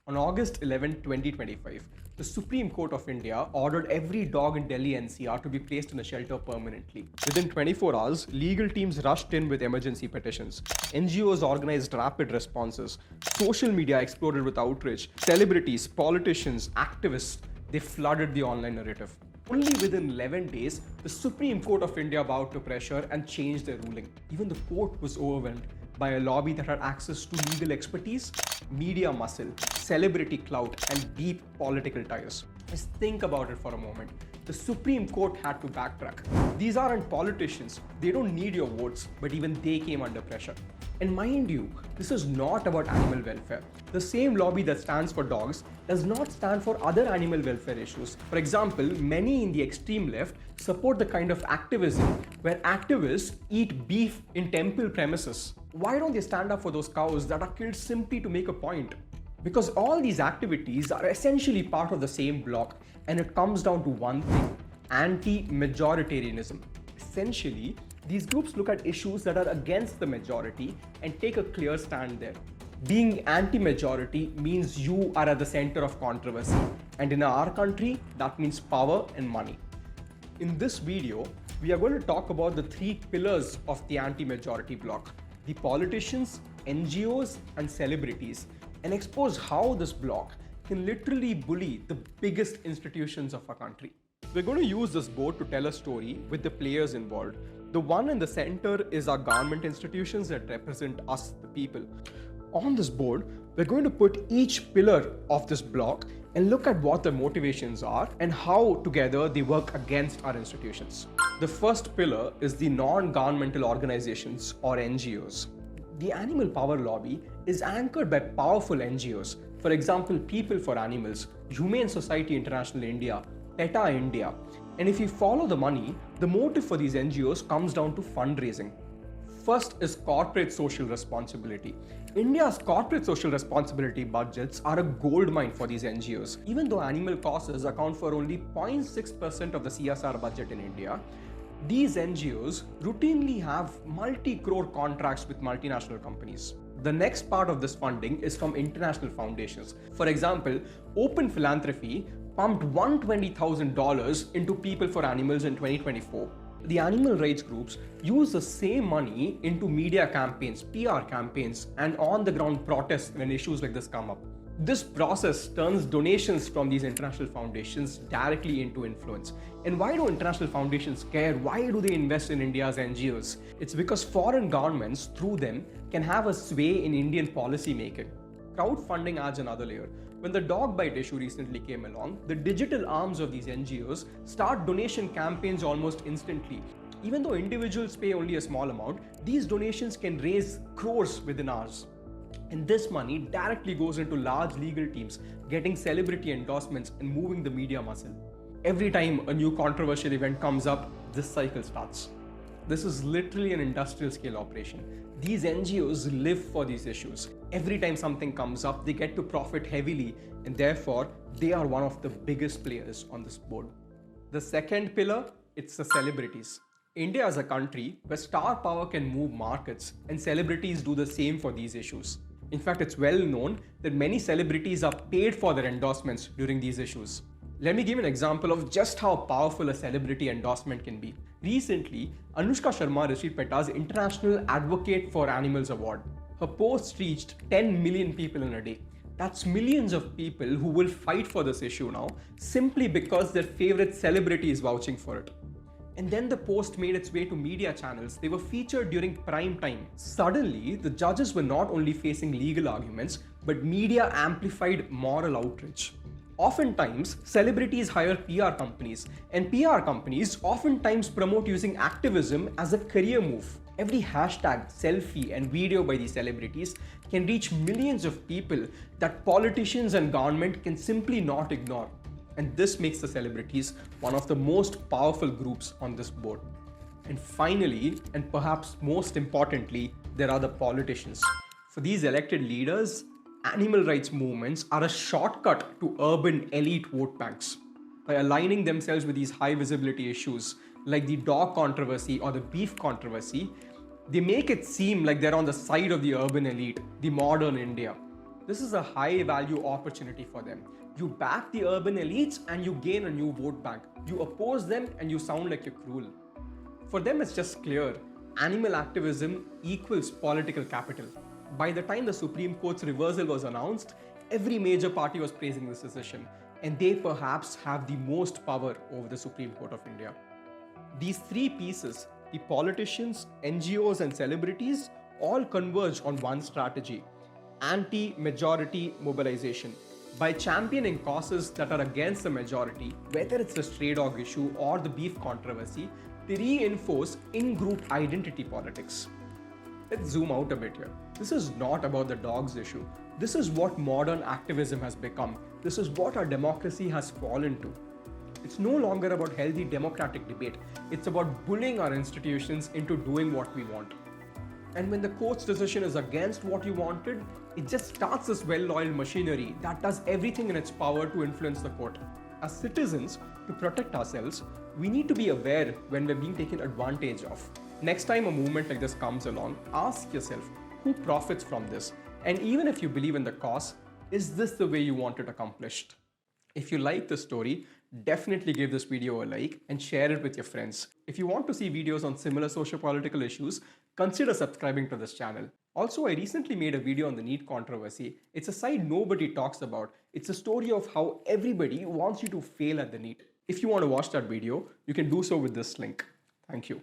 On August 11, 2025, the Supreme Court of India ordered every dog in Delhi NCR to be placed in a shelter permanently. Within 24 hours, legal teams rushed in with emergency petitions. NGOs organized rapid responses. Social media exploded with outrage. Celebrities, politicians, activists, they flooded the online narrative. Only within 11 days, the Supreme Court of India bowed to pressure and changed their ruling. Even the court was overwhelmed by a lobby that had access to legal expertise, media muscle, celebrity clout, and deep political ties. Just think about it for a moment. The Supreme Court had to backtrack. These aren't politicians, they don't need your votes, but even they came under pressure. And mind you, this is not about animal welfare. The same lobby that stands for dogs does not stand for other animal welfare issues. For example, many in the extreme left support the kind of activism where activists eat beef in temple premises. Why don't they stand up for those cows that are killed simply to make a point? Because all these activities are essentially part of the same block, and it comes down to one thing: anti-majoritarianism. Essentially, these groups look at issues that are against the majority and take a clear stand there. Being anti-majority means you are at the center of controversy, and in our country, that means power and money. In this video, we are going to talk about the three pillars of the anti-majority bloc: the politicians, NGOs, and celebrities, and expose how this bloc can literally bully the biggest institutions of our country. We're going to use this board to tell a story with the players involved. The one in the center is our government institutions that represent us, the people. On this board, we're going to put each pillar of this bloc and look at what their motivations are and how together they work against our institutions. The first pillar is the non-governmental organizations, or NGOs. The animal power lobby is anchored by powerful NGOs. For example, People for Animals, Humane Society International India, PETA India. And if you follow the money, the motive for these NGOs comes down to fundraising. First is corporate social responsibility. India's corporate social responsibility budgets are a goldmine for these NGOs. Even though animal causes account for only 0.6% of the CSR budget in India, these NGOs routinely have multi-crore contracts with multinational companies. The next part of this funding is from international foundations. For example, Open Philanthropy pumped $120,000 into People for Animals in 2024. The animal rights groups use the same money into media campaigns, PR campaigns, and on-the-ground protests when issues like this come up. This process turns donations from these international foundations directly into influence. And why do international foundations care? Why do they invest in India's NGOs? It's because foreign governments, through them, can have a sway in Indian policy making. Crowdfunding adds another layer. When the dog bite issue recently came along, the digital arms of these NGOs start donation campaigns almost instantly. Even though individuals pay only a small amount, these donations can raise crores within hours. And this money directly goes into large legal teams, getting celebrity endorsements and moving the media muscle. Every time a new controversial event comes up, this cycle starts. This is literally an industrial scale operation. These NGOs live for these issues. Every time something comes up, they get to profit heavily, and therefore they are one of the biggest players on this board. The second pillar, it's the celebrities. India is a country where star power can move markets, and celebrities do the same for these issues. In fact, it's well known that many celebrities are paid for their endorsements during these issues. Let me give an example of just how powerful a celebrity endorsement can be. Recently, Anushka Sharma received PETA's International Advocate for Animals Award. Her posts reached 10 million people in a day. That's millions of people who will fight for this issue now simply because their favorite celebrity is vouching for it. And then the post made its way to media channels. They were featured during prime time. Suddenly, the judges were not only facing legal arguments, but media amplified moral outrage. Oftentimes, celebrities hire PR companies, and PR companies oftentimes promote using activism as a career move. Every hashtag, selfie, and video by these celebrities can reach millions of people that politicians and government can simply not ignore. And this makes the celebrities one of the most powerful groups on this board. And finally, and perhaps most importantly, there are the politicians. For these elected leaders, animal rights movements are a shortcut to urban elite vote banks. By aligning themselves with these high visibility issues like the dog controversy or the beef controversy, they make it seem like they're on the side of the urban elite, the modern India. This is a high value opportunity for them. You back the urban elites and you gain a new vote bank. You oppose them and you sound like you're cruel. For them, it's just clear. Animal activism equals political capital. By the time the Supreme Court's reversal was announced, every major party was praising this decision, and they perhaps have the most power over the Supreme Court of India. These three pieces, the politicians, NGOs, and celebrities, all converge on one strategy: anti majority mobilization. By championing causes that are against the majority, whether it's the stray dog issue or the beef controversy, they reinforce in group identity politics. Let's zoom out a bit here. This is not about the dogs issue. This is what modern activism has become. This is what our democracy has fallen to. It's no longer about healthy democratic debate. It's about bullying our institutions into doing what we want. And when the court's decision is against what you wanted, it just starts this well-oiled machinery that does everything in its power to influence the court. As citizens, to protect ourselves, we need to be aware when we're being taken advantage of. Next time a movement like this comes along, ask yourself, who profits from this? And even if you believe in the cause, is this the way you want it accomplished? If you like this story, definitely give this video a like and share it with your friends. If you want to see videos on similar socio-political issues, consider subscribing to this channel. Also, I recently made a video on the NEET controversy. It's a side nobody talks about. It's a story of how everybody wants you to fail at the NEET. If you want to watch that video, you can do so with this link. Thank you.